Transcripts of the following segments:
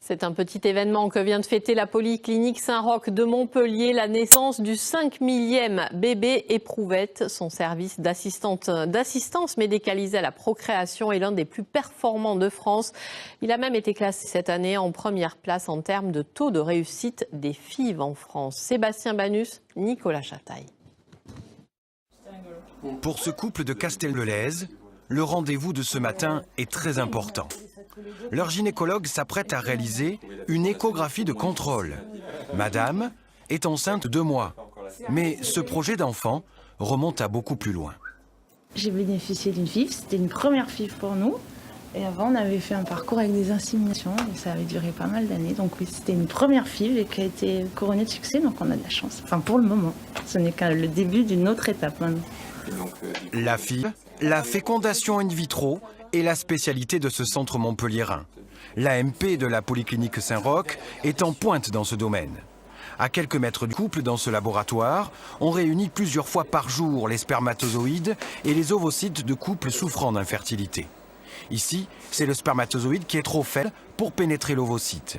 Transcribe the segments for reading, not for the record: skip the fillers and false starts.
C'est un petit événement que vient de fêter la Polyclinique Saint-Roch de Montpellier, la naissance du 5 millième bébé éprouvette. Son service d'assistance médicalisée à la procréation est l'un des plus performants de France. Il a même été classé cette année en première place en termes de taux de réussite des FIV en France. Sébastien Banus, Nicolas Chataille. Pour ce couple de Castelnau-lez, le rendez-vous de ce matin est très important. Leur gynécologue s'apprête à réaliser une échographie de contrôle. Madame est enceinte de 2 mois, mais ce projet d'enfant remonte à beaucoup plus loin. J'ai bénéficié d'une FIV, c'était une première FIV pour nous. Et avant, on avait fait un parcours avec des inséminations et ça avait duré pas mal d'années. Donc oui, c'était une première FIV et qui a été couronnée de succès, donc on a de la chance. Enfin, pour le moment, ce n'est qu'un le début d'une autre étape maintenant. La FIV, la fécondation in vitro, est la spécialité de ce centre montpelliérain. L'AMP de la Polyclinique Saint-Roch est en pointe dans ce domaine. À quelques mètres du couple dans ce laboratoire, on réunit plusieurs fois par jour les spermatozoïdes et les ovocytes de couples souffrant d'infertilité. Ici, c'est le spermatozoïde qui est trop faible pour pénétrer l'ovocyte.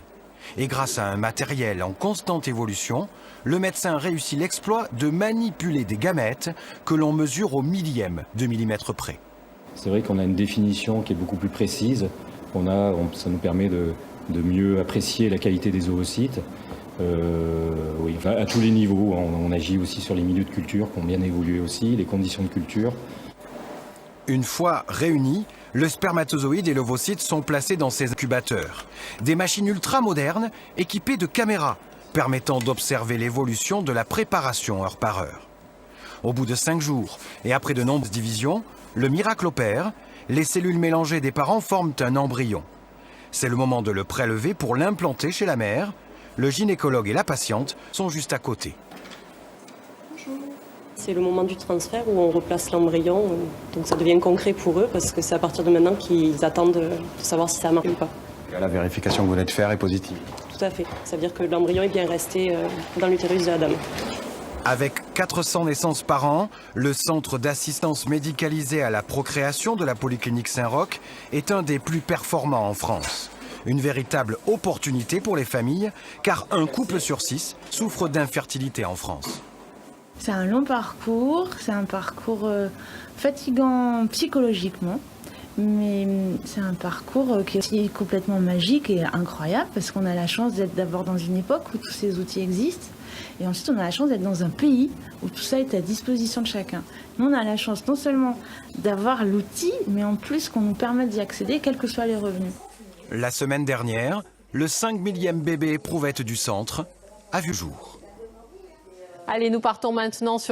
Et grâce à un matériel en constante évolution, le médecin réussit l'exploit de manipuler des gamètes que l'on mesure au millième de millimètre près. C'est vrai qu'on a une définition qui est beaucoup plus précise. Ça nous permet de mieux apprécier la qualité des oocytes. Oui, à tous les niveaux. On agit aussi sur les milieux de culture qui ont bien évolué aussi, les conditions de culture. Une fois réunis, le spermatozoïde et l'ovocyte sont placés dans ces incubateurs. Des machines ultra-modernes équipées de caméras permettant d'observer l'évolution de la préparation heure par heure. Au bout de 5 jours et après de nombreuses divisions, le miracle opère, les cellules mélangées des parents forment un embryon. C'est le moment de le prélever pour l'implanter chez la mère. Le gynécologue et la patiente sont juste à côté. C'est le moment du transfert où on replace l'embryon, donc ça devient concret pour eux parce que c'est à partir de maintenant qu'ils attendent de savoir si ça marche ou pas. La vérification que vous venez de faire est positive. Tout à fait, ça veut dire que l'embryon est bien resté dans l'utérus de la dame. Avec 400 naissances par an, le centre d'assistance médicalisée à la procréation de la Polyclinique Saint-Roch est un des plus performants en France. Une véritable opportunité pour les familles, car un couple sur 6 souffre d'infertilité en France. C'est un long parcours, c'est un parcours fatigant psychologiquement, mais c'est un parcours qui est aussi complètement magique et incroyable parce qu'on a la chance d'être d'abord dans une époque où tous ces outils existent et ensuite on a la chance d'être dans un pays où tout ça est à disposition de chacun. Nous on a la chance non seulement d'avoir l'outil, mais en plus qu'on nous permette d'y accéder quels que soient les revenus. La semaine dernière, le 5 millième bébé éprouvette du centre a vu le jour. Allez, nous partons maintenant sur